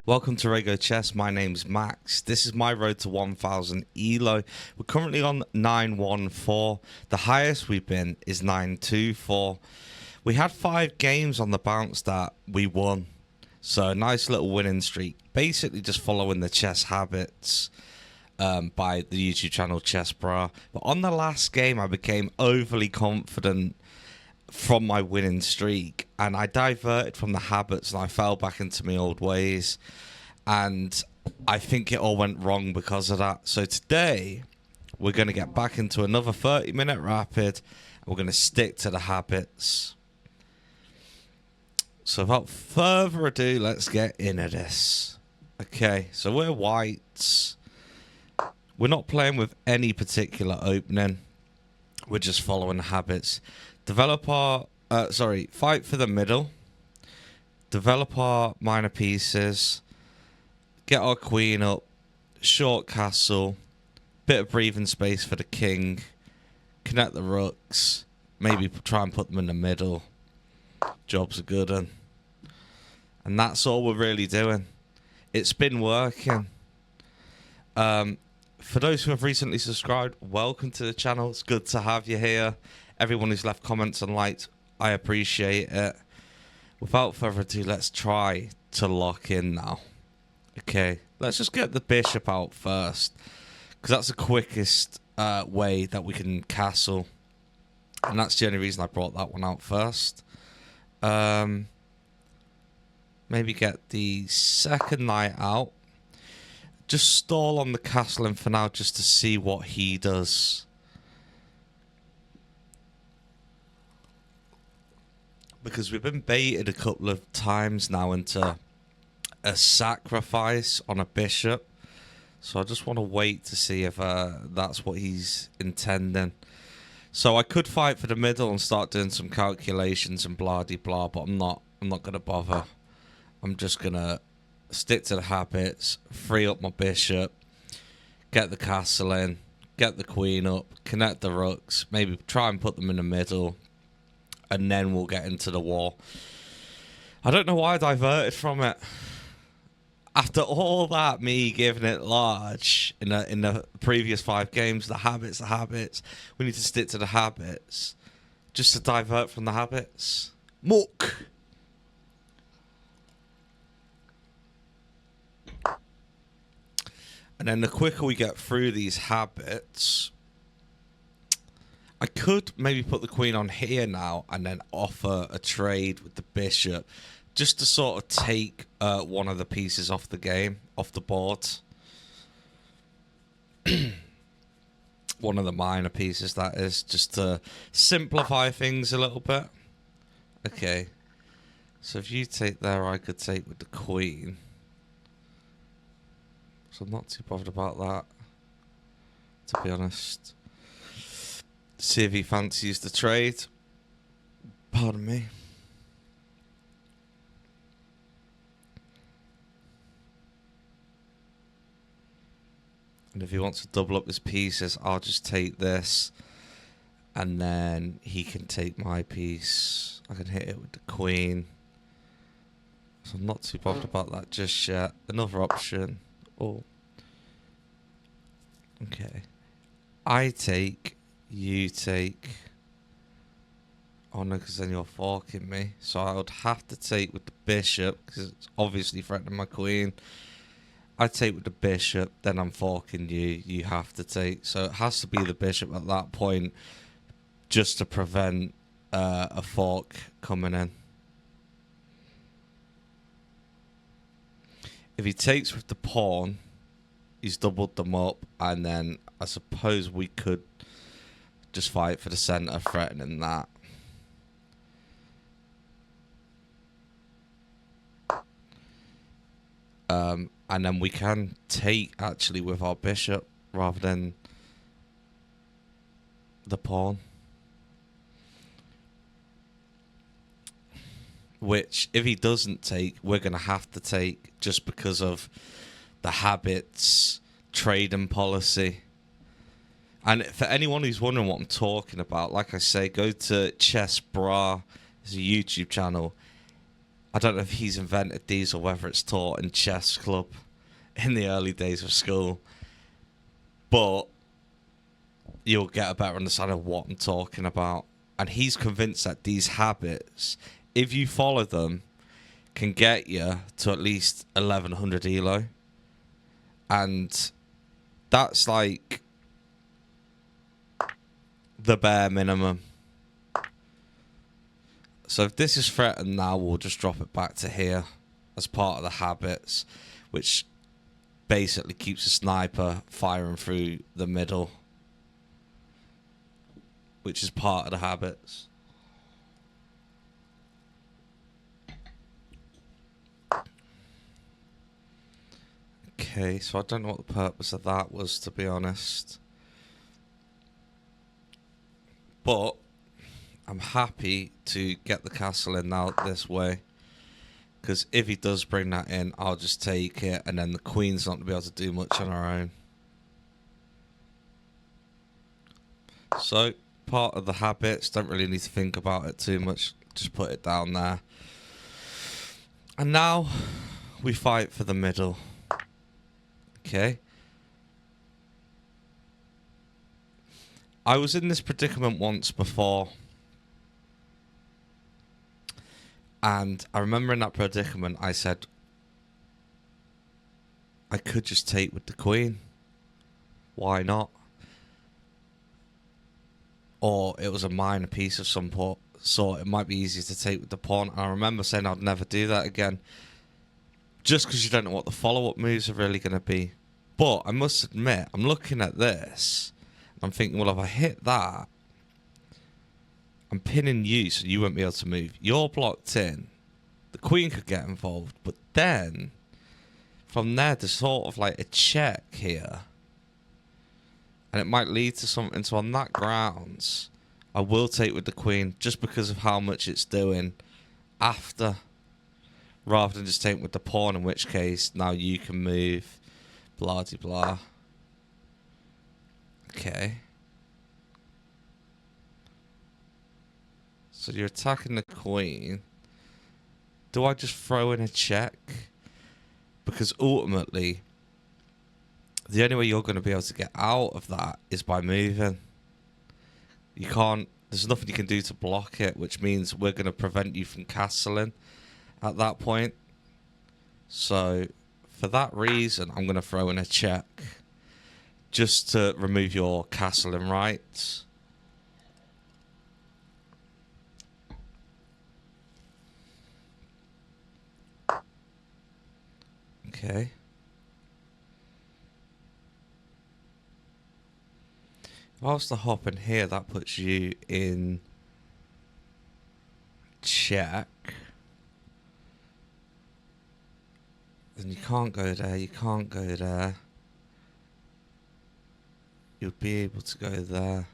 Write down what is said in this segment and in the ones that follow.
Welcome to Raygo Chess. My name's Max. This is my road to 1000 ELO. We're currently on 914. The highest we've been is 924. We had 5 games on the bounce that we won. So a nice little winning streak. Basically just following the chess habits by the YouTube channel Chess Bra. But on the last game I became overly confident from my winning streak, and I diverted from the habits and I fell back into my old ways, and I think it all went wrong because of that. So today we're going to get back into another 30-minute rapid, and we're going to stick to the habits. So without further ado, let's get into this. Okay, so we're whites. We're not playing with any particular opening. We're just following the habits. Fight for the middle. Develop our minor pieces. Get our queen up. Short castle. Bit of breathing space for the king. Connect the rooks. Maybe try and put them in the middle. Job's a good one. And that's all we're really doing. It's been working. For those who have recently subscribed, welcome to the channel. It's good to have you here. Everyone who's left comments and liked, I appreciate it. Without further ado, let's try to lock in now. Okay, let's just get the bishop out first, because that's the quickest way that we can castle. And that's the only reason I brought that one out first. Maybe get the second knight out. Just stall on the castling for now just to see what he does. Because we've been baited a couple of times now into a sacrifice on a bishop. So I just want to wait to see if that's what he's intending. So I could fight for the middle and start doing some calculations and blah-de-blah, but I'm not going to bother. I'm just going to stick to the habits, free up my bishop, get the castle in, get the queen up, connect the rooks, maybe try and put them in the middle, and then we'll get into the war. I don't know why I diverted from it. After all that, me giving it large in the previous 5 games, the habits, we need to stick to the habits. Just to divert from the habits. Muck! And then the quicker we get through these habits, I could maybe put the queen on here now and then offer a trade with the bishop just to sort of take one of the pieces off the game, off the board. One of the minor pieces, that is, just to simplify things a little bit. Okay. So if you take there, I could take with the queen. So I'm not too bothered about that, to be honest. See if he fancies the trade. Pardon me. And if he wants to double up his pieces, I'll just take this. And then he can take my piece. I can hit it with the queen. So I'm not too bothered about that just yet. Another option. Oh. Okay. I take, you take. Oh no, because then you're forking me. So I would have to take with the bishop, because it's obviously threatening my queen. I take with the bishop, then I'm forking you. You have to take. So it has to be the bishop at that point, just to prevent a fork coming in. If he takes with the pawn, he's doubled them up, and then I suppose we could just fight for the centre, threatening that. And then we can take, actually, with our bishop, rather than the pawn. Which, if he doesn't take, we're going to have to take, just because of the habits, trading policy. And for anyone who's wondering what I'm talking about, like I say, go to Chess Bra. It's a YouTube channel. I don't know if he's invented these or whether it's taught in chess club in the early days of school, but you'll get a better understanding of what I'm talking about. And he's convinced that these habits, if you follow them, can get you to at least 1100 ELO. And that's like the bare minimum. So if this is threatened now, we'll just drop it back to here as part of the habits, which basically keeps a sniper firing through the middle, which is part of the habits. Okay, so I don't know what the purpose of that was, to be honest. But I'm happy to get the castle in now this way, because if he does bring that in, I'll just take it, and then the queen's not going to be able to do much on her own. So, part of the habits, don't really need to think about it too much, just put it down there. And now, we fight for the middle. Okay. I was in this predicament once before. And I remember in that predicament, I said, I could just take with the queen. Why not? Or it was a minor piece of some sort. It might be easier to take with the pawn. And I remember saying I'd never do that again. Just because you don't know what the follow-up moves are really going to be. But I must admit, I'm looking at this. I'm thinking, well, if I hit that, I'm pinning you so you won't be able to move. You're blocked in. The queen could get involved. But then, from there, there's sort of like a check here. And it might lead to something. So on that grounds, I will take with the queen just because of how much it's doing after. Rather than just taking with the pawn, in which case, now you can move. Blah, de blah. Okay. So you're attacking the queen. Do I just throw in a check? Because ultimately, the only way you're going to be able to get out of that is by moving. You can't, there's nothing you can do to block it, which means we're going to prevent you from castling at that point. So, for that reason, I'm going to throw in a check. Just to remove your castling rights. Okay. If I was to hop in here, that puts you in check. Then you can't go there, you can't go there. You'll be able to go there.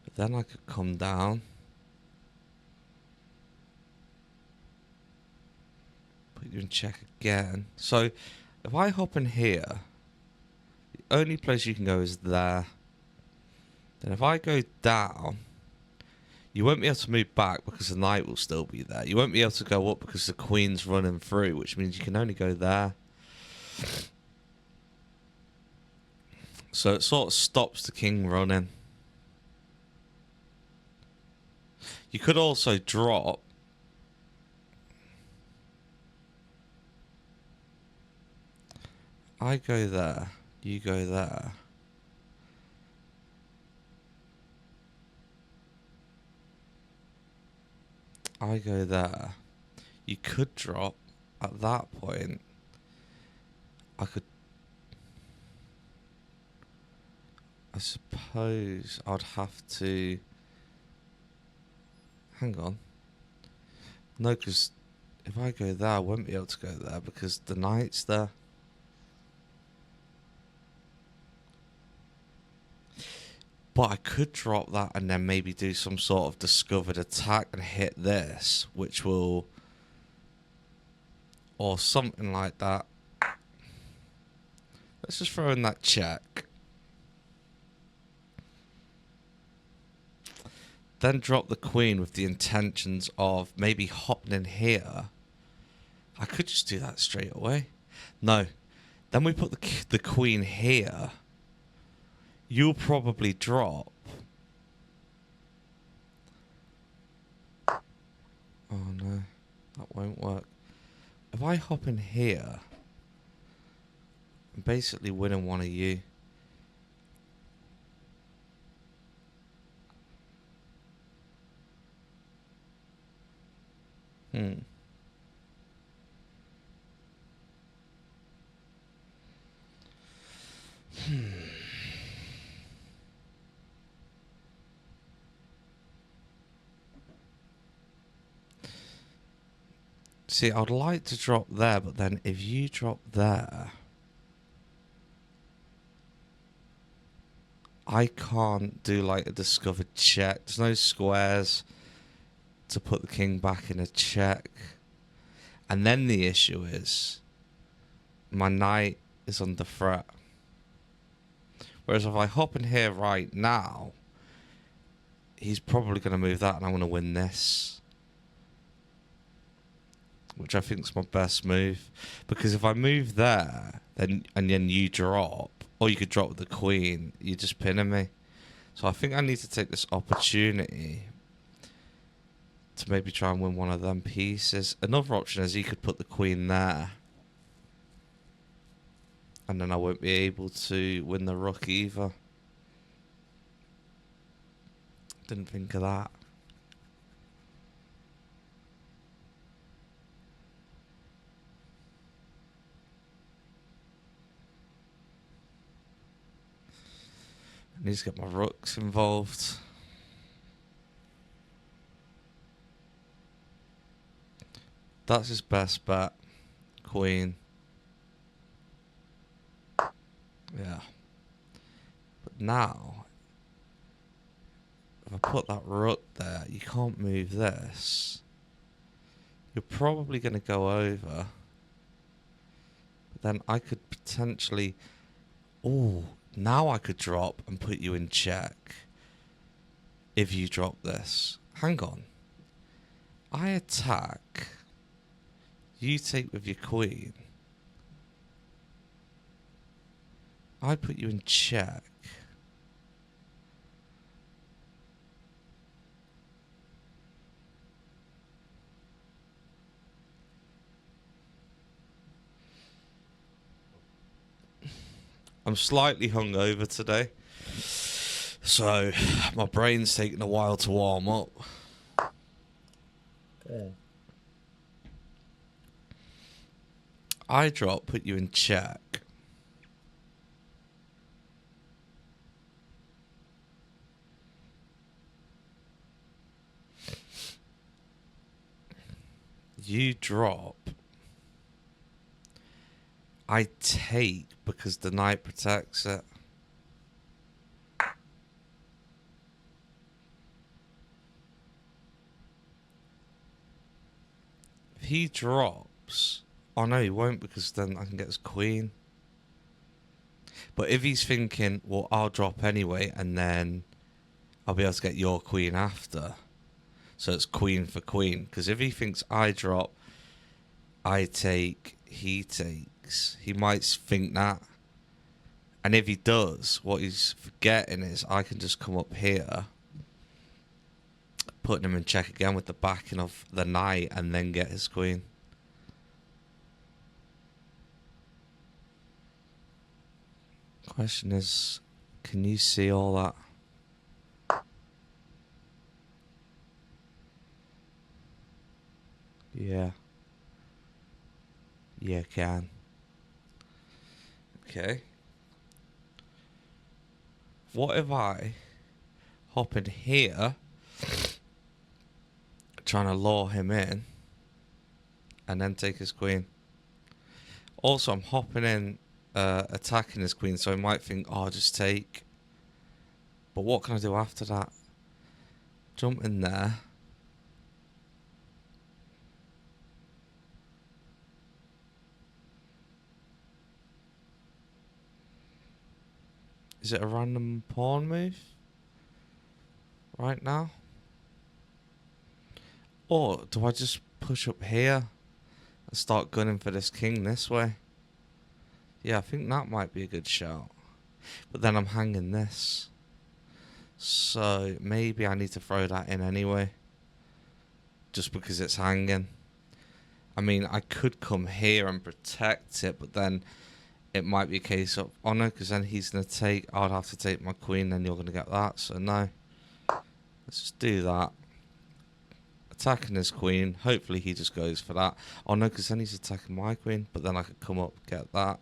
But then I could come down. Put you in check again. So, if I hop in here, the only place you can go is there. Then if I go down, you won't be able to move back because the knight will still be there. You won't be able to go up because the queen's running through, which means you can only go there. So it sort of stops the king running. You could also drop. I go there. You go there. I go there. You could drop at that point. I suppose I'd have to. Hang on. No, because if I go there, I won't be able to go there because the knight's there. But I could drop that and then maybe do some sort of discovered attack and hit this, which will... Or something like that. Let's just throw in that check. then drop the queen with the intentions of maybe hopping in here. I could just do that straight away. No. Then we put the queen here. You'll probably drop. Oh no, that won't work. If I hop in here, I'm basically winning one of you. See, I'd like to drop there, but then if you drop there, I can't do like a discovered check. There's no squares to put the king back in a check. And then the issue is my knight is under threat. Whereas if I hop in here right now, he's probably going to move that and I'm going to win this. Which I think is my best move. Because if I move there, and then you drop, or you could drop with the queen, you're just pinning me. So I think I need to take this opportunity to maybe try and win one of them pieces. Another option is he could put the queen there. And then I won't be able to win the rook either. Didn't think of that. I need to get my rooks involved. That's his best bet. Queen. Yeah. But now, if I put that rook there, you can't move this. You're probably going to go over. But then I could potentially... Oh, now I could drop and put you in check. If you drop this. Hang on. I attack. You take with your queen. I put you in check. I'm slightly hungover today, so my brain's taking a while to warm up. Yeah. I drop, put you in check. You drop. I take because the knight protects it. If he drops... Oh no, he won't, because then I can get his queen. But if he's thinking, well, I'll drop anyway, and then I'll be able to get your queen after. So it's queen for queen. Because if he thinks I drop, I take, he takes. He might think that. And if he does, what he's forgetting is I can just come up here, putting him in check again with the backing of the knight, and then get his queen. Question is, can you see all that? Yeah. Yeah, can. Okay. What if I hop in here, trying to lure him in, and then take his queen? Also, I'm hopping in, attacking his queen, so he might think, oh, I'll just take. But what can I do after that? Jump in there. Is it a random pawn move? Right now? Or do I just push up here and start gunning for this king this way? Yeah, I think that might be a good shout. But then I'm hanging this. So maybe I need to throw that in anyway. Just because it's hanging. I mean, I could come here and protect it, but then it might be a case of, oh no, because then he's going to take, I'd have to take my queen, then you're going to get that, so no. Let's just do that. Attacking his queen, hopefully he just goes for that. Oh no, because then he's attacking my queen, but then I could come up, get that.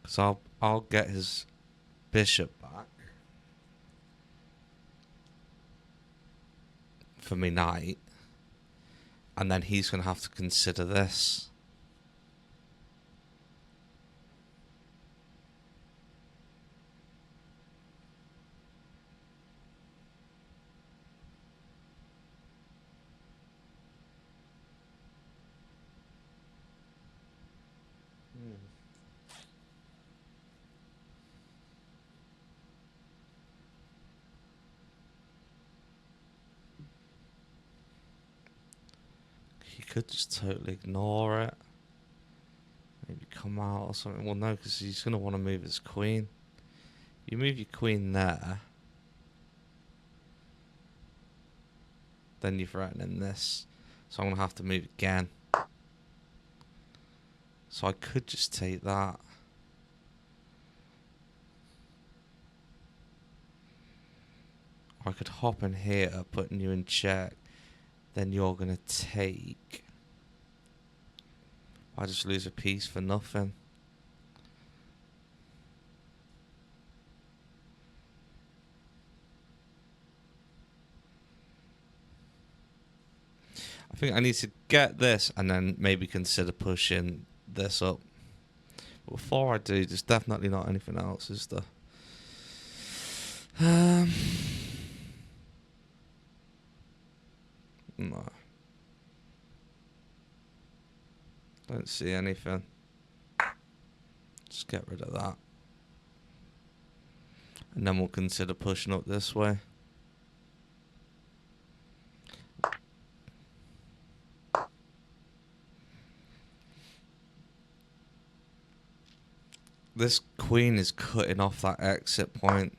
Because I'll get his bishop back for me knight, and then he's going to have to consider this. He could just totally ignore it. Maybe come out or something. Well, no, because he's going to want to move his queen. You move your queen there. Then you're threatening this. So I'm going to have to move again. So I could just take that. Or I could hop in here, putting you in check. Then you're going to take. I just lose a piece for nothing. I think I need to get this and then maybe consider pushing this up. But before I do, there's definitely not anything else, is there? No. Don't see anything. Just get rid of that. And then we'll consider pushing up this way. This queen is cutting off that exit point.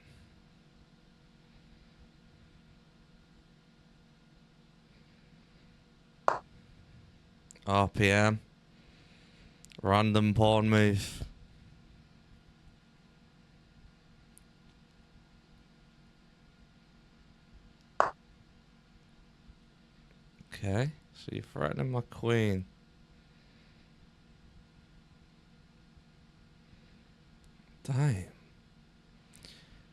RPM. Random pawn move. Okay, so you're threatening my queen. Damn.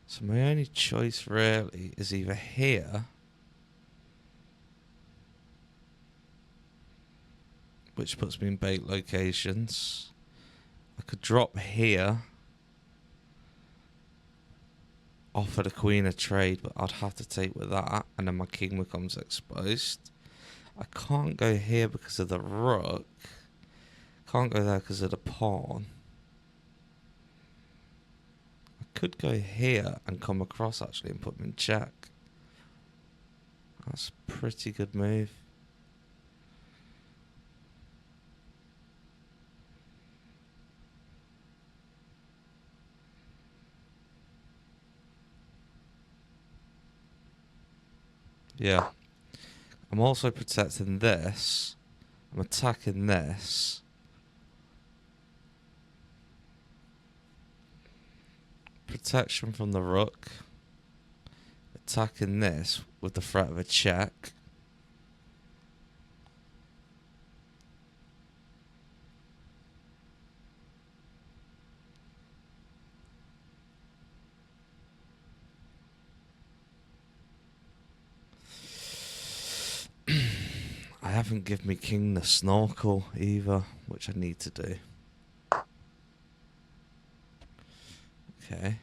So my only choice really is either here, which puts me in bait locations. I could drop here, offer the queen a trade, but I'd have to take with that, and then my king becomes exposed. I can't go here because of the rook. Can't go there because of the pawn. I could go here and come across actually and put him in check. That's a pretty good move. Yeah. I'm also protecting this. I'm attacking this. Protection from the rook. Attacking this with the threat of a check. I haven't given me king the snorkel either, which I need to do. Okay.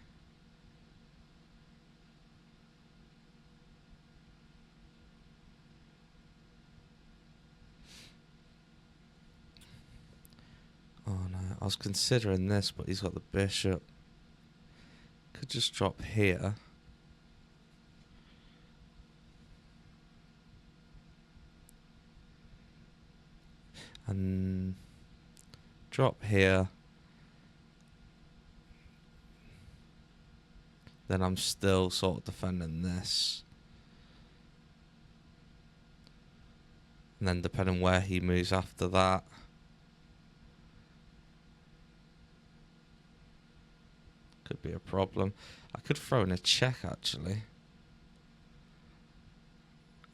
Oh no, I was considering this, but he's got the bishop. Could just drop here. And drop here. Then I'm still sort of defending this. And then depending where he moves after that. Could be a problem. I could throw in a check actually.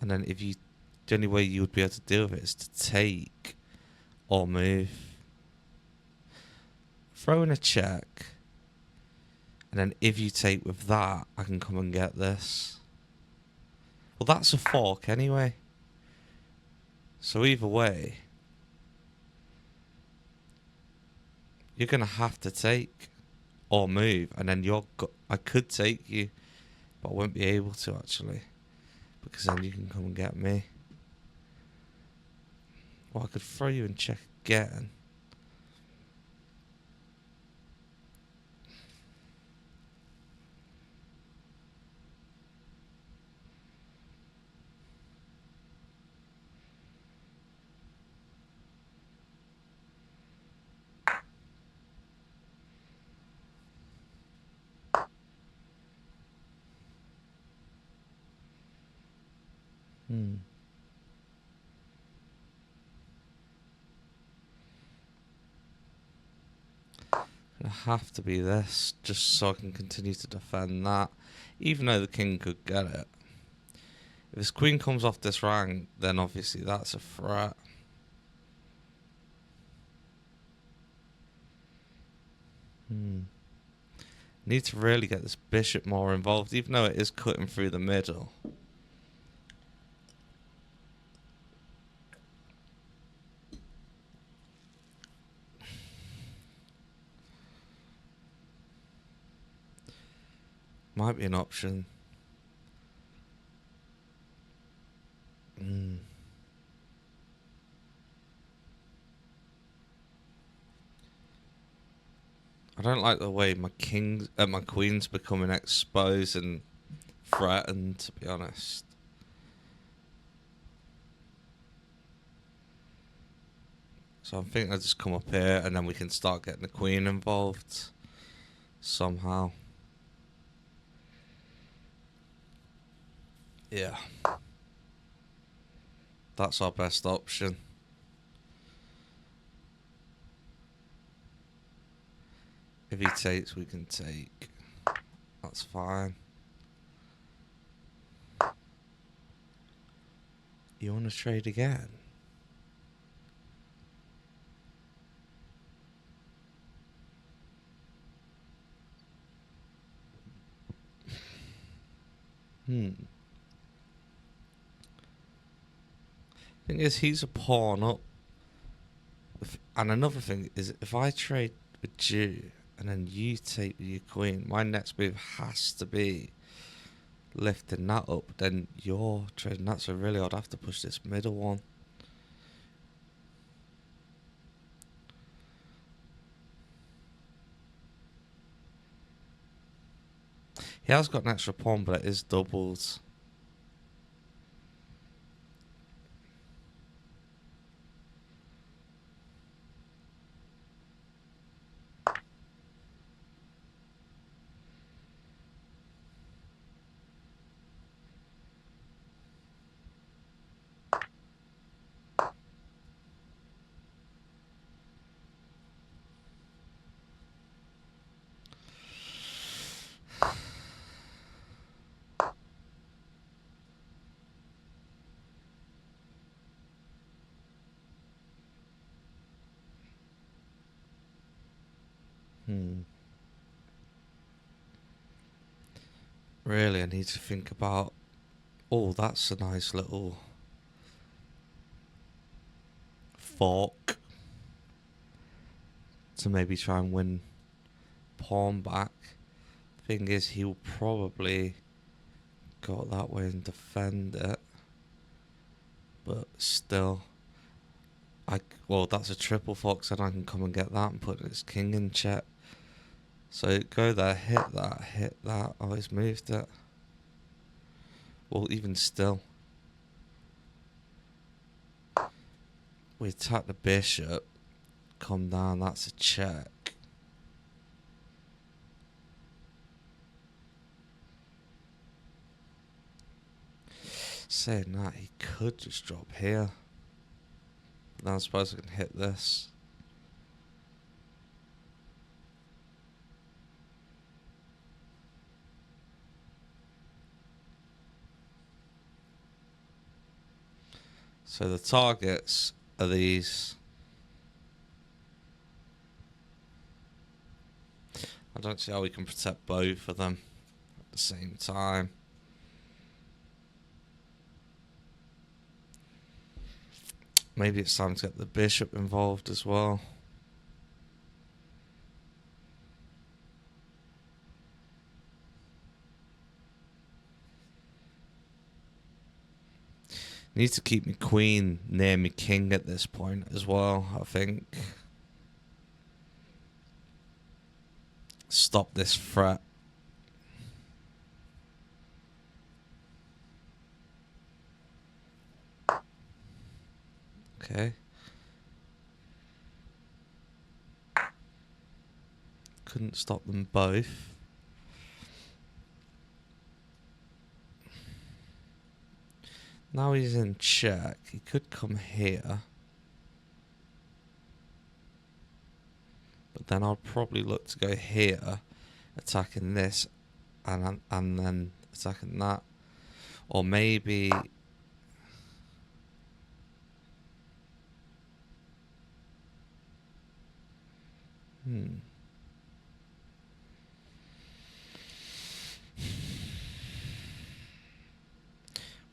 And then if you, the only way you would be able to deal with it is to take or move. Throw in a check. And then if you take with that, I can come and get this. Well, that's a fork anyway. So either way, you're going to have to take or move. And then I could take you, but I won't be able to actually. Because then you can come and get me. Or I could throw you and check again. It'll have to be this, just so I can continue to defend that, even though the king could get it. If his queen comes off this rank, then obviously that's a threat. Need to really get this bishop more involved, even though it is cutting through the middle. Might be an option. I don't like the way my queen's becoming exposed and threatened, to be honest. So I'm thinking I'll just come up here and then we can start getting the queen involved somehow. Yeah. That's our best option. If he takes, we can take. That's fine. You want to trade again? Thing is, he's a pawn up. And another thing is, if I trade with you and then you take your queen, my next move has to be lifting that up. Then you're trading that, so really I'd have to push this middle one. He has got an extra pawn, but it is doubles. Really, I need to think about... Oh, that's a nice little fork to maybe try and win pawn back. Thing is, he'll probably go that way and defend it. But still, Well, that's a triple fox, and I can come and get that and put its king in check. So go there, hit that, hit that. Oh, he's moved it. Well, even still, we attack the bishop. Come down. That's a check. Saying that, he could just drop here. Now I suppose I can hit this. So the targets are these. I don't see how we can protect both of them at the same time. Maybe it's time to get the bishop involved as well. Need to keep my queen near my king at this point as well, I think. Stop this threat. Okay. Couldn't stop them both. Now he's in check. He could come here. But then I'll probably look to go here, attacking this, and then attacking that. Or maybe...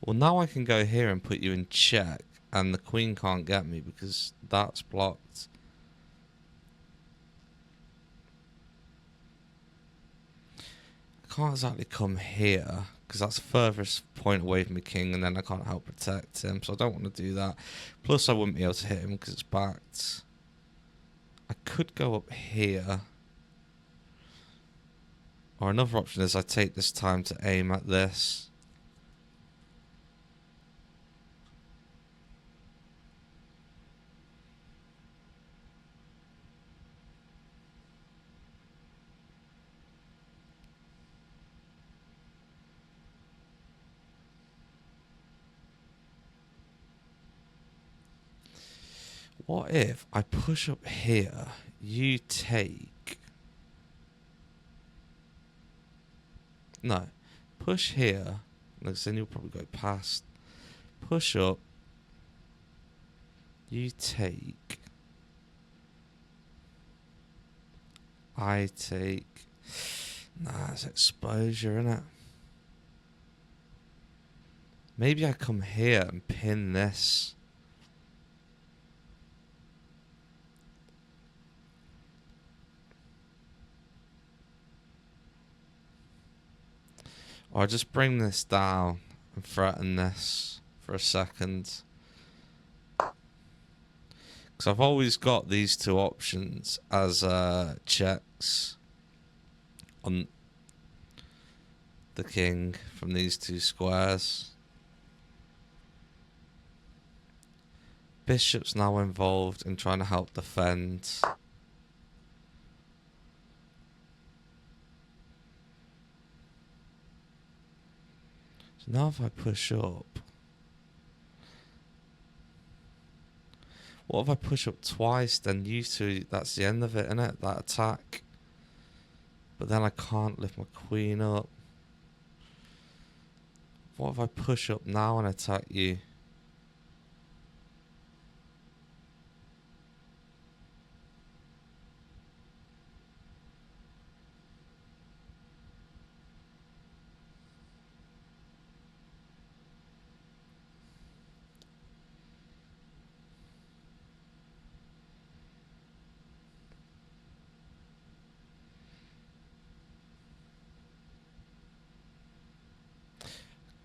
Well, now I can go here and put you in check, and the queen can't get me because that's blocked. I can't exactly come here because that's the furthest point away from the king, and then I can't help protect him, so I don't want to do that. Plus, I wouldn't be able to hit him because it's backed. I could go up here. Or another option is I take this time to aim at this. What if I push up here, you take... No, push here, because then you'll probably go past. Push up, you take... I take... Nah, it's exposure, innit? Maybe I come here and pin this. Or I just bring this down and threaten this for a second. Because I've always got these two options as checks on the king from these two squares. Bishop's now involved in trying to help defend. So now if I push up... What if I push up twice, then you two, that's the end of it, innit? That attack. But then I can't lift my queen up. What if I push up now and attack you?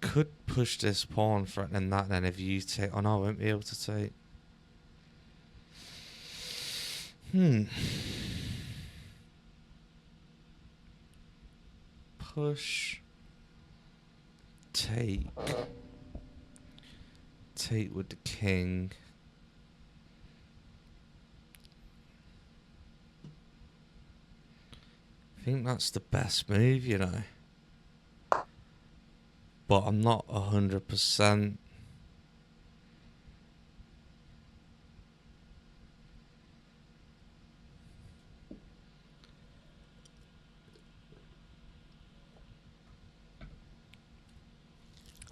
Could push this pawn threatening that, and then if you take... Oh no, I won't be able to take. Push. Take. Take with the king. I think that's the best move, you know. But I'm not 100%.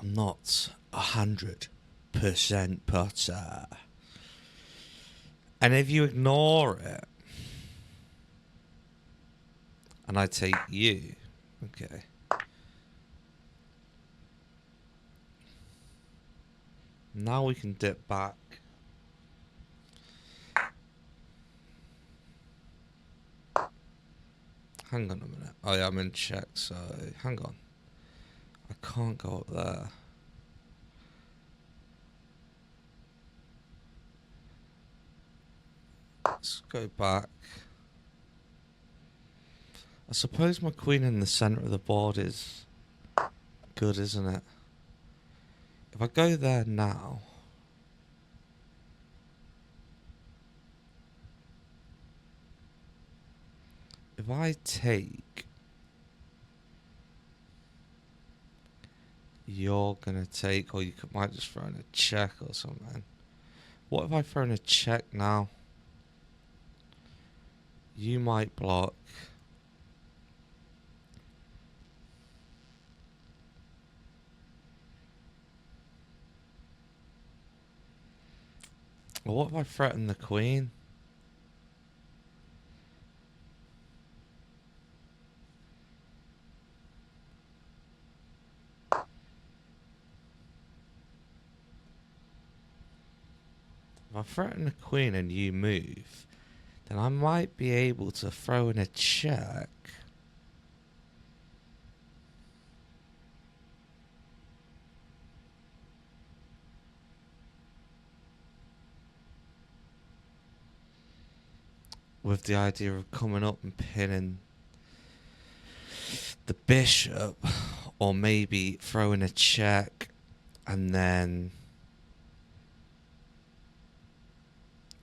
I'm not 100% Potter. And if you ignore it, and I take you, okay. Now we can dip back. Hang on a minute. Oh yeah, I'm in check, so hang on. I can't go up there. Let's go back. I suppose my queen in the centre of the board is good, isn't it? If I go there now... If I take... You're going to take... Or you might just throw in a check or something. What if I throw in a check now? You might block... Or what if I threaten the queen? If I threaten the queen and you move, then I might be able to throw in a check. With the idea of coming up and pinning the bishop, or maybe throwing a check and then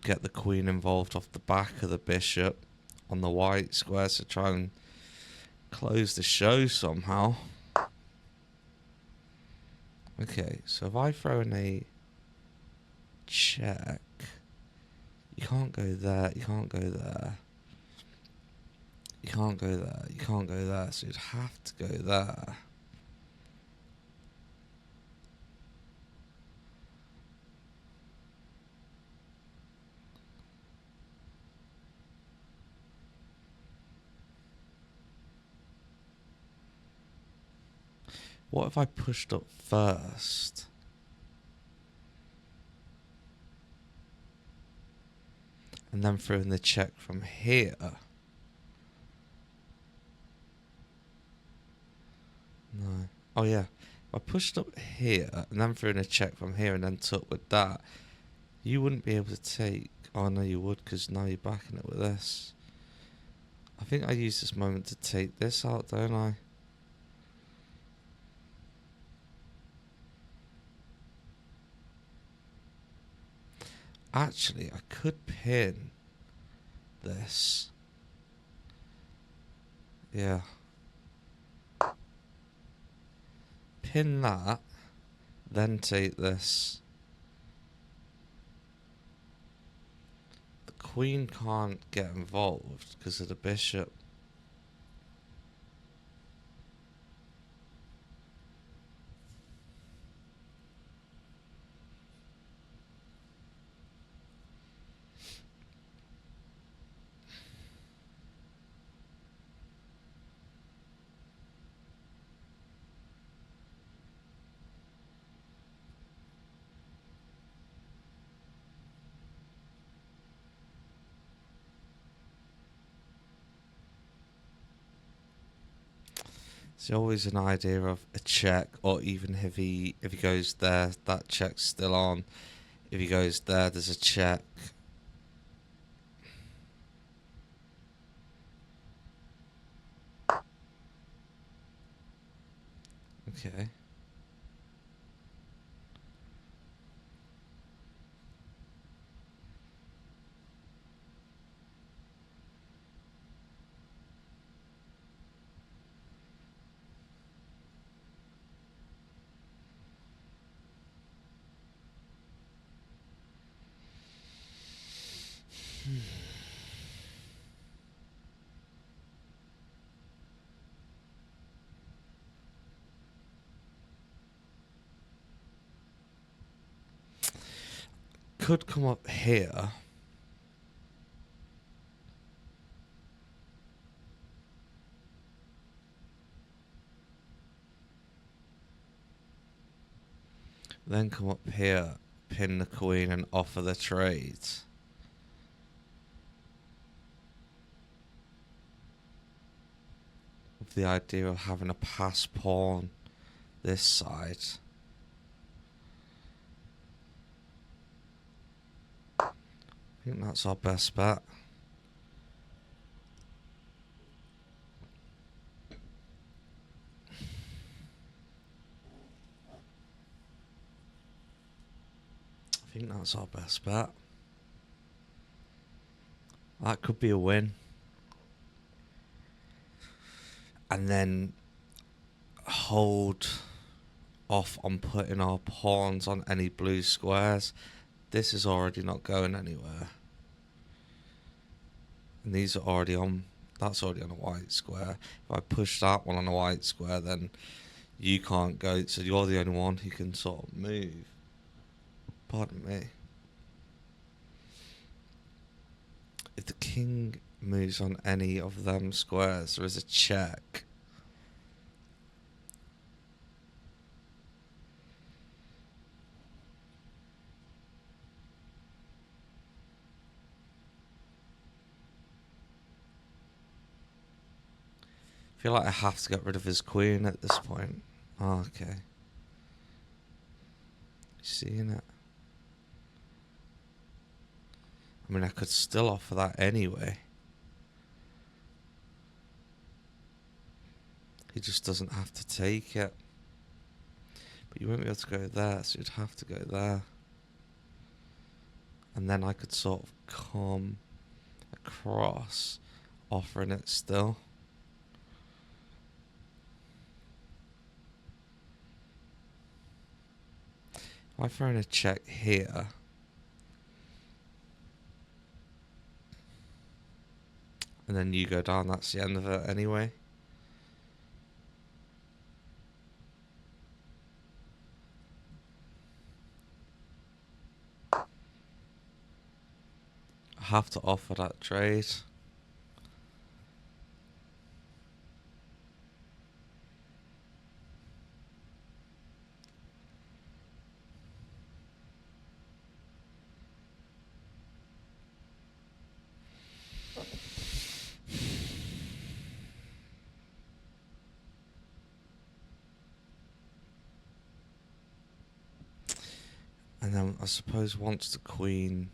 get the queen involved off the back of the bishop on the white square to try and close the show somehow. Okay, so if I throw in a check, you can't go there, you can't go there. You can't go there, you can't go there, so you'd have to go there. What if I pushed up first? And then threw in the check from here? No. Oh yeah. If I pushed up here and then threw in a check from here and then took with that, you wouldn't be able to take... Oh no, you would, because now you're backing it with this. I think I use this moment to take this out, don't I? Actually, I could pin this. Yeah. Pin that, then take this. The queen can't get involved because of the bishop. It's always an idea of a check, or even if he goes there, that check's still on. If he goes there, there's a check. Okay. Could come up here. Then come up here, pin the queen and offer the trade. With the idea of having a pass pawn this side. I think that's our best bet. I think that's our best bet. That could be a win. And then hold off on putting our pawns on any blue squares. This is already not going anywhere. And these are already on, that's already on a white square. If I push that one on a white square, then you can't go, so you're the only one who can sort of move. Pardon me. If the king moves on any of them squares, there is a check. I feel like I have to get rid of his queen at this point. Oh, okay. Seeing it? I mean, I could still offer that anyway. He just doesn't have to take it. But you won't be able to go there, so you'd have to go there. And then I could sort of come across, offering it still. If I throw in a check here, and then you go down, that's the end of it anyway. I have to offer that trade. And then I suppose once the queen,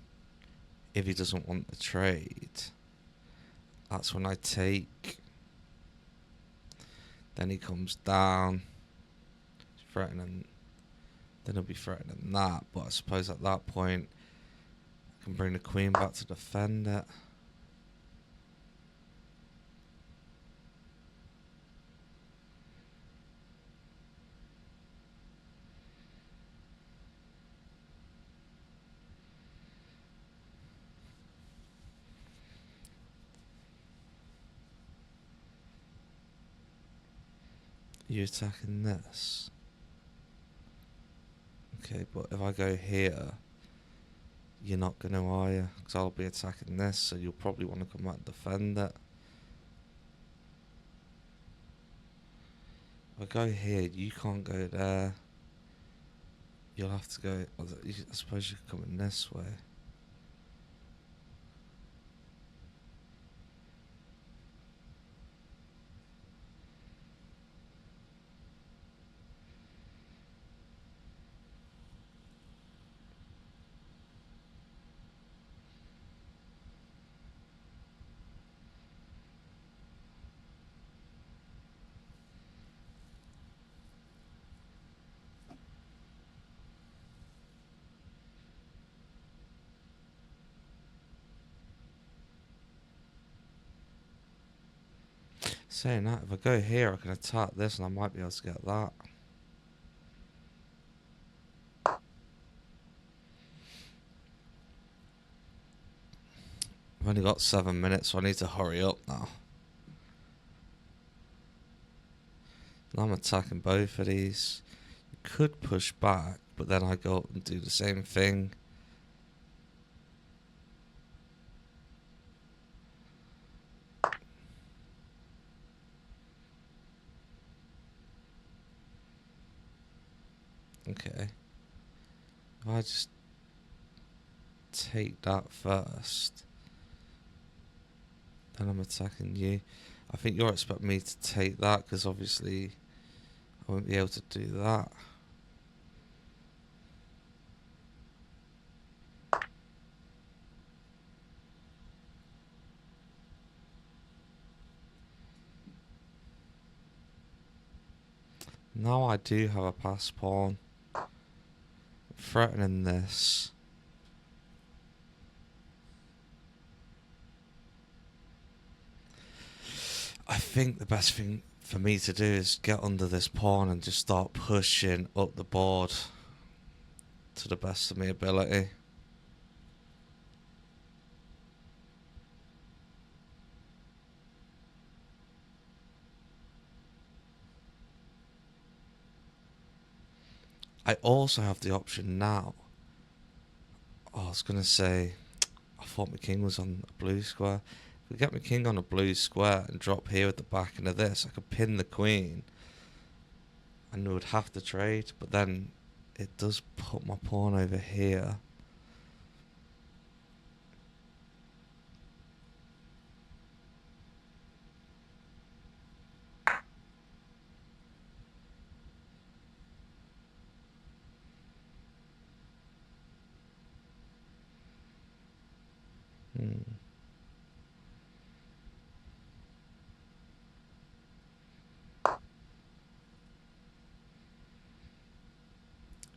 if he doesn't want the trade, that's when I take. Then he comes down, threatening. Then he'll be threatening that. But I suppose at that point, I can bring the queen back to defend it. Are you attacking this? Okay, but if I go here, you're not going to, are you? Because I'll be attacking this, so you'll probably want to come back and defend it. If I go here, you can't go there. You'll have to go, I suppose you could come in this way. Saying that, if I go here, I can attack this and I might be able to get that. I've only got 7 minutes, so I need to hurry up now. Now I'm attacking both of these. You could push back, but then I go up and do the same thing. Okay. If I just take that first, then I'm attacking you. I think you're expecting me to take that, because obviously I won't be able to do that. Now I do have a pass pawn. Threatening this. I think the best thing for me to do is get under this pawn and just start pushing up the board to the best of my ability. I also have the option now. Oh, I was going to say, I thought my king was on a blue square. If I get my king on a blue square and drop here with the back end of this, I could pin the queen and we would have to trade, but then it does put my pawn over here.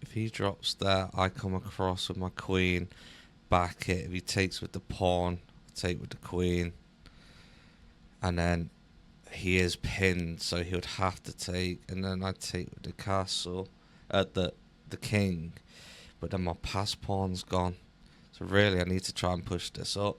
If he drops there, I come across with my queen, back it. If he takes with the pawn, I take with the queen. And then he is pinned, so he would have to take, and then I take with the castle, the king. But then my pass pawn's gone. So really I need to try and push this up.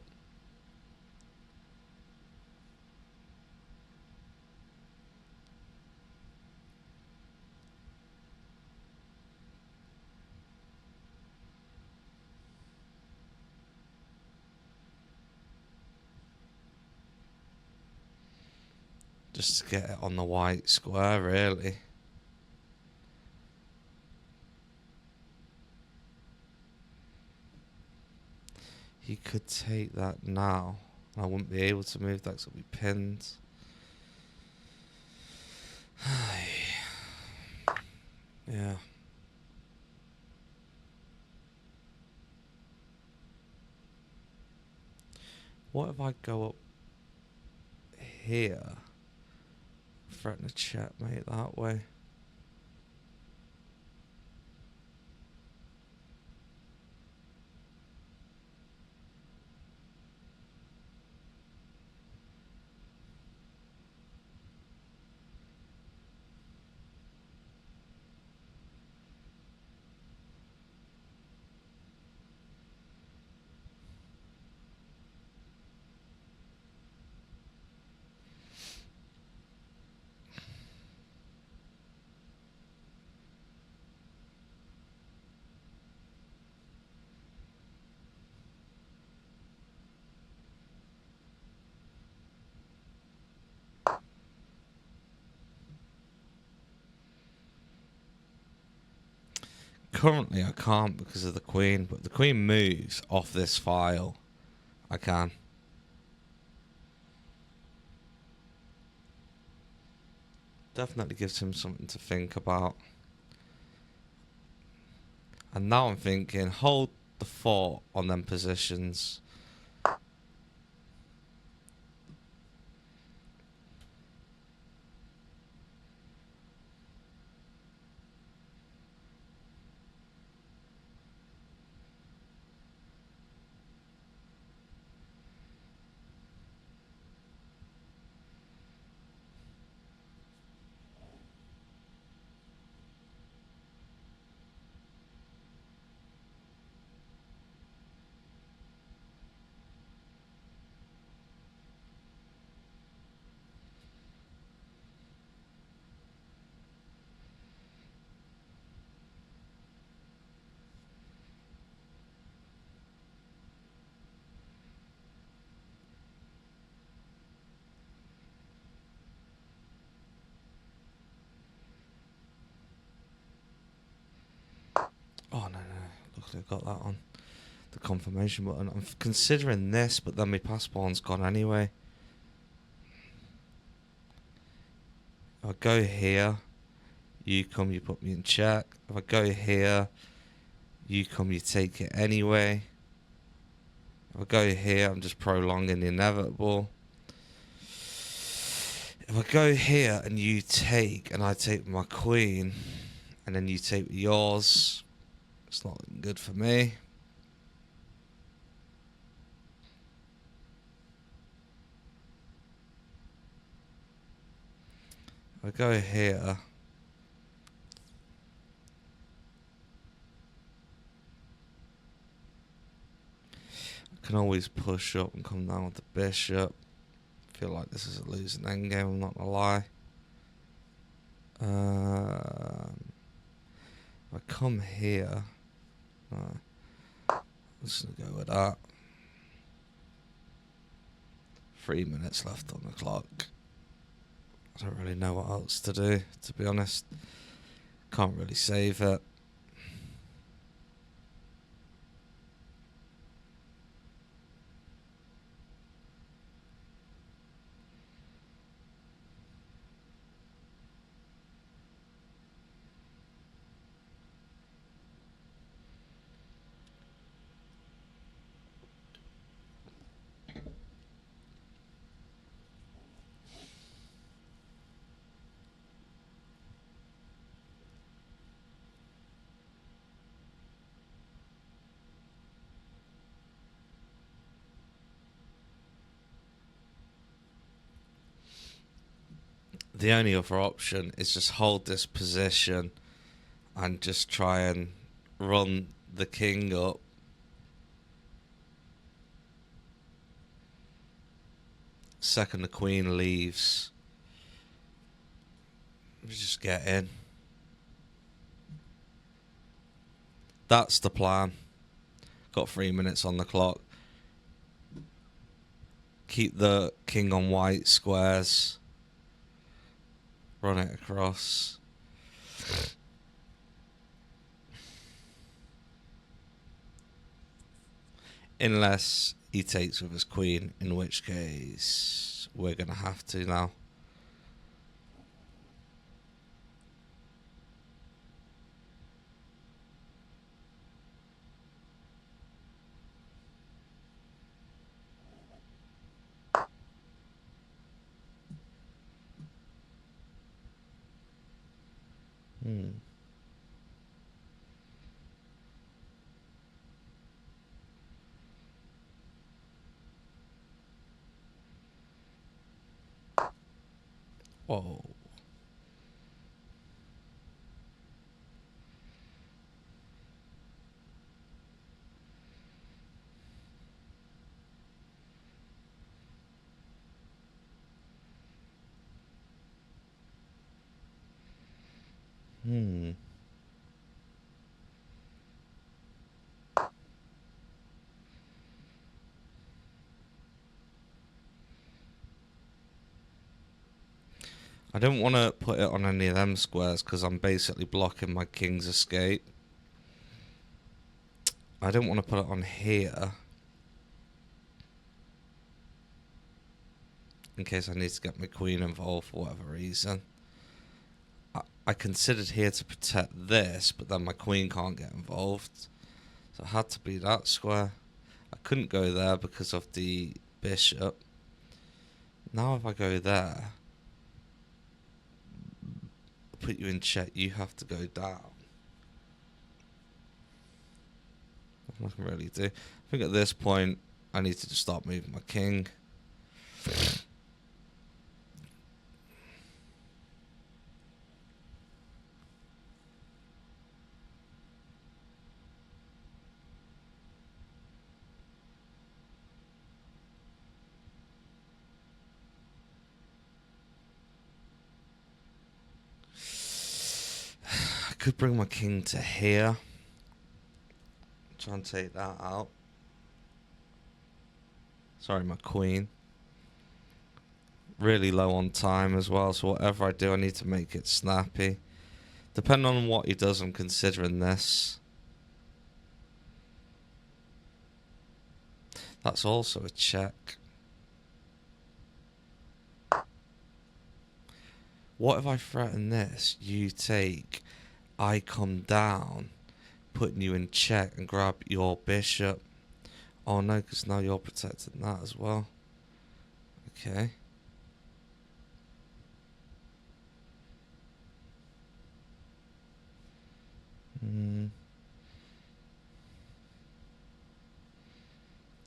Just to get it on the white square, really. He could take that now. I wouldn't be able to move that because it'll be pinned. Yeah. What if I go up here? Threaten a checkmate that way. Currently I can't because of the queen, but the queen moves off this file. I can. Definitely gives him something to think about. And now I'm thinking, hold the fort on them positions. Oh, no. Luckily I got that on. The confirmation button. I'm considering this, but then my passport's gone anyway. If I go here, you come, you put me in check. If I go here, you come, you take it anyway. If I go here, I'm just prolonging the inevitable. If I go here and you take, and I take my queen, and then you take yours, it's not looking good for me. If I go here, I can always push up and come down with the bishop. I feel like this is a losing endgame, I'm not gonna lie. If I come here, I'm just gonna go with that. 3 minutes left on the clock. I don't really know what else to do, to be honest. Can't really save it. The only other option is just hold this position and just try and run the king up. Second the queen leaves, we just get in. That's the plan. Got 3 minutes on the clock. Keep the king on white squares. Run it across. Unless he takes with his queen, in which case we're going to have to now. Whoa. I don't want to put it on any of them squares because I'm basically blocking my king's escape. I don't want to put it on here in case I need to get my queen involved for whatever reason. I considered here to protect this, but then my queen can't get involved. So it had to be that square. I couldn't go there because of the bishop. Now if I go there, put you in check, you have to go down. Nothing I can really do. I think at this point, I need to just start moving my king. I could bring my king to here. Try and take that out. Sorry, my queen. Really low on time as well, so whatever I do, I need to make it snappy. Depending on what he does, I'm considering this. That's also a check. What if I threaten this? You take, I come down, putting you in check and grab your bishop. Oh no, because now you're protecting that as well. Okay.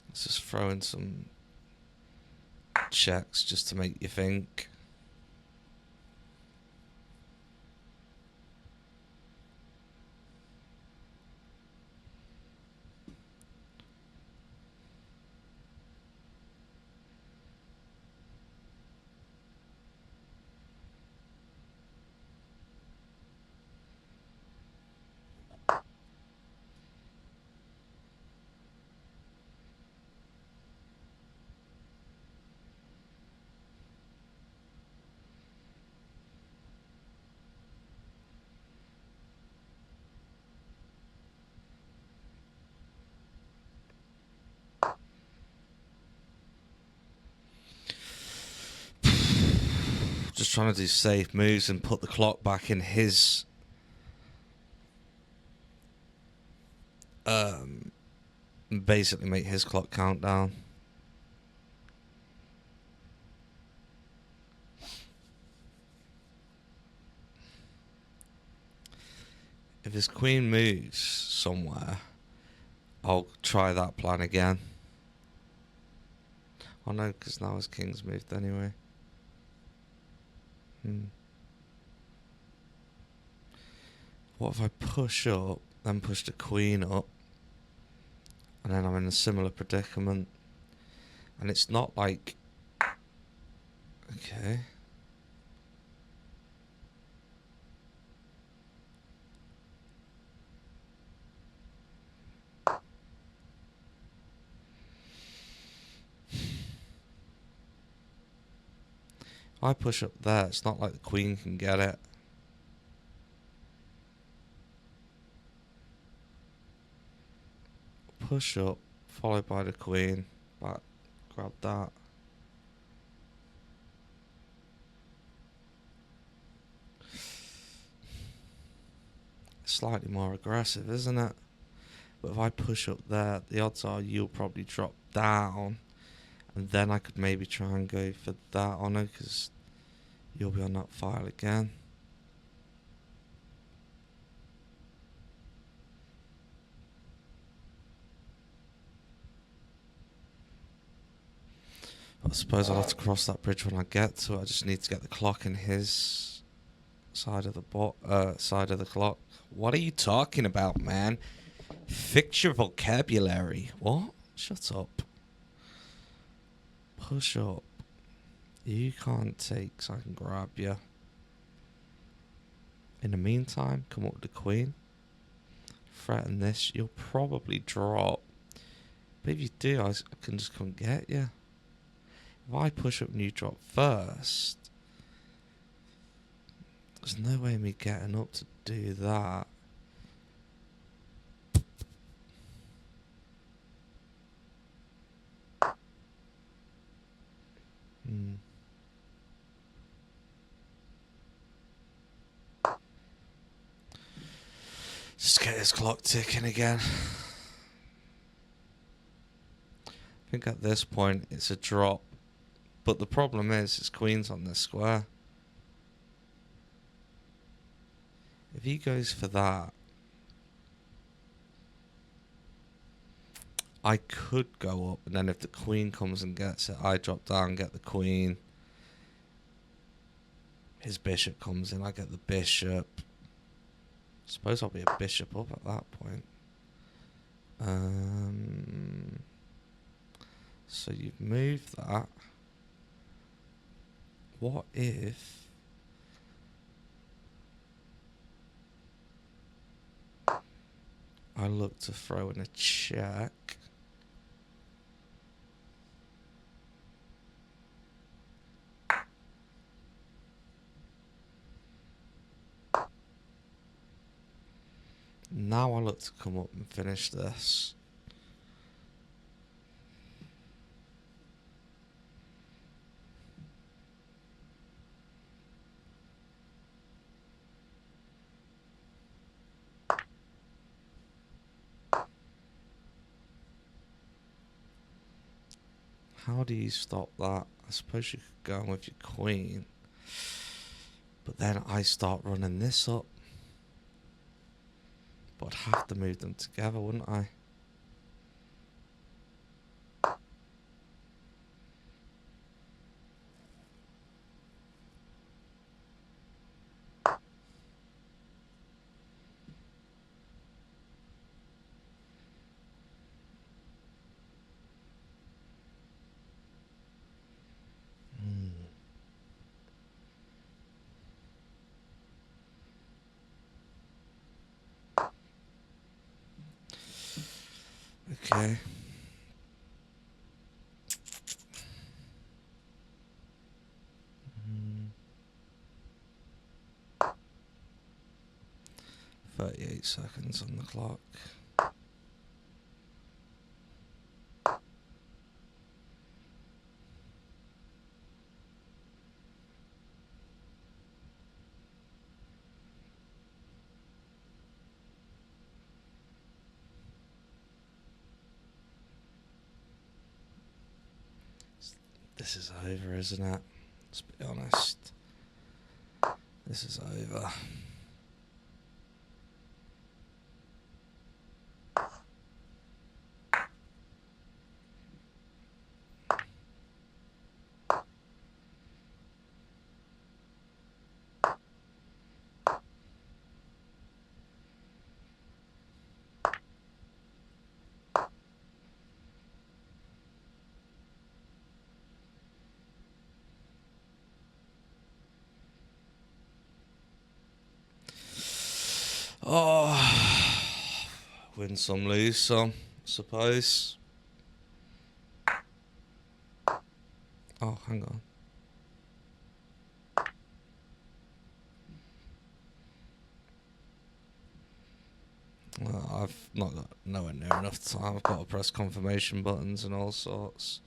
Let's just throw in some checks just to make you think. Just trying to do safe moves and put the clock back in his basically make his clock count down. If his queen moves somewhere, I'll try that plan again. Oh no, because now his king's moved anyway. What if I push up, then push the queen up, and then I'm in a similar predicament? And it's not like... Okay. If I push up there, it's not like the queen can get it. Push up, followed by the queen. Back, grab that. Slightly more aggressive, isn't it? But if I push up there, the odds are you'll probably drop down, and then I could maybe try and go for that on her, because you'll be on that file again. I suppose I'll have to cross that bridge when I get to it. I just need to get the clock in his side of the side of the clock. What are you talking about, man? Fix your vocabulary. What? Shut up. Push up. You can't take, so I can grab you. In the meantime, come up with the queen. Threaten this. You'll probably drop. But if you do, I can just come get you. If I push up and you drop first, there's no way of me getting up to do that. Just get his clock ticking again. I think at this point it's a drop. But the problem is his queen's on this square. If he goes for that, I could go up, and then if the queen comes and gets it, I drop down, get the queen. His bishop comes in, I get the bishop. Suppose I'll be a bishop up at that point. So you've moved that. What if I look to throw in a check? Now I look to come up and finish this. How do you stop that? I suppose you could go with your queen. But then I start running this up. But I'd have to move them together, wouldn't I? Okay. Mm. 38 seconds on the clock. This is over, isn't it? Let's be honest. This is over. Oh, win some, lose some, I suppose. Oh, hang on. Well, I've not got nowhere near enough time. I've got to press confirmation buttons and all sorts.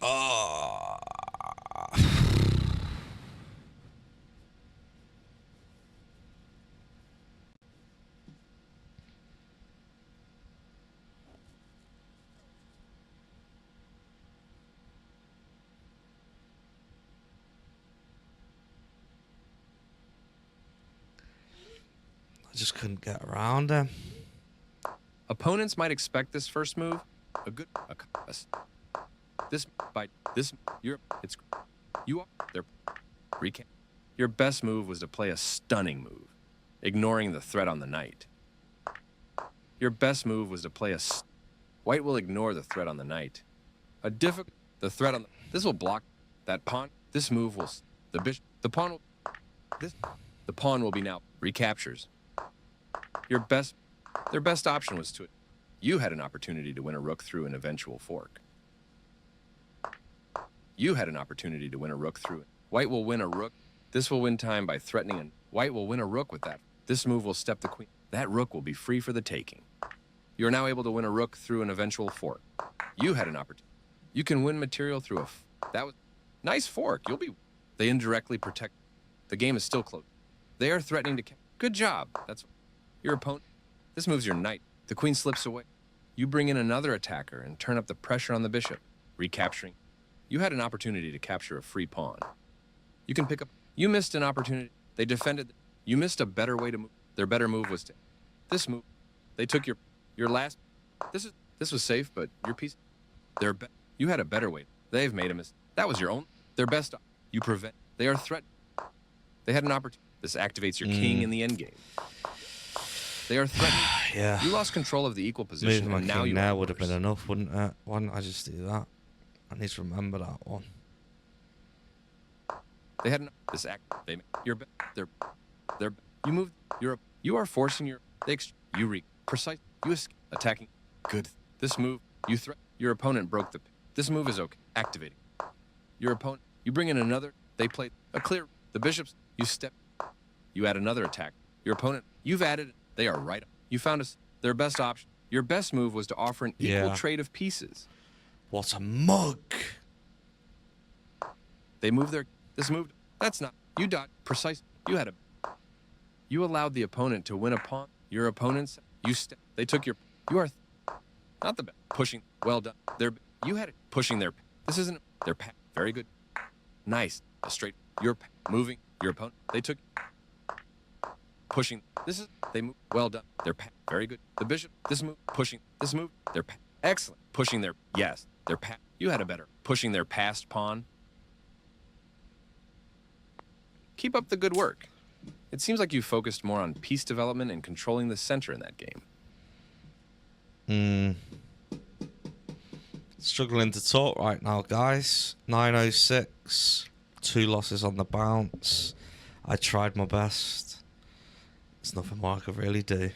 Oh. I just couldn't get around him. Opponents might expect this first move. Your best move was to play a stunning move, ignoring the threat on the knight. Your best move was to play White will ignore the threat on the knight. This will block that pawn. This move will the bishop. The pawn will be now recaptures. Their best option was to. You had an opportunity to win a rook through an eventual fork. You had an opportunity to win a rook through it. White will win a rook. This will win time by threatening, and White will win a rook with that. This move will step the queen. That rook will be free for the taking. You are now able to win a rook through an eventual fork. You had an opportunity. You can win material through that was nice fork. They indirectly protect. The game is still close. They are threatening to. Good job. That's your opponent. This moves your knight. The queen slips away. You bring in another attacker and turn up the pressure on the bishop, recapturing. You had an opportunity to capture a free pawn. You can pick up. You missed an opportunity. They defended. You missed a better way to move. Their better move was to. This move. They took your last. This was safe, but your piece. You had a better way. They've made a mistake. That was your own. Their best. You prevent. They are threatened. They had an opportunity. This activates your king in the endgame. They are threatened. Yeah. You lost control of the equal position, Moving my and now king you there would have been enough, wouldn't it? Why didn't I just do that? I need to remember that one. They had this act. They're you move. You are forcing your you read precise. You attacking. Good. This move you threat. Your opponent broke the. This move is okay. Activating. Your opponent. You bring in another. They play a clear. The bishops. You step. You add another attack. Your opponent. You've added. They are right. You found their best option. Your best move was to offer an equal trade of pieces. What a mug! They move their. This move. That's not. You dot precise. You had a. You allowed the opponent to win a pawn. Your opponents. You step. They took your. You are not the best. Pushing. Well done. You had it. Pushing their. This isn't their path. Very good. Nice. A straight. You're moving. Your opponent. They took. Pushing. This is. They move. Well done. Their path. Very good. The bishop. This move. Pushing. This move. Their path. Excellent. Pushing their. Yes. Their path. You had a better. Pushing their passed pawn. Keep up the good work. It seems like you focused more on piece development and controlling the center in that game. Struggling to talk right now, guys. 906. 2 losses on the bounce. I tried my best. There's nothing more I could really do.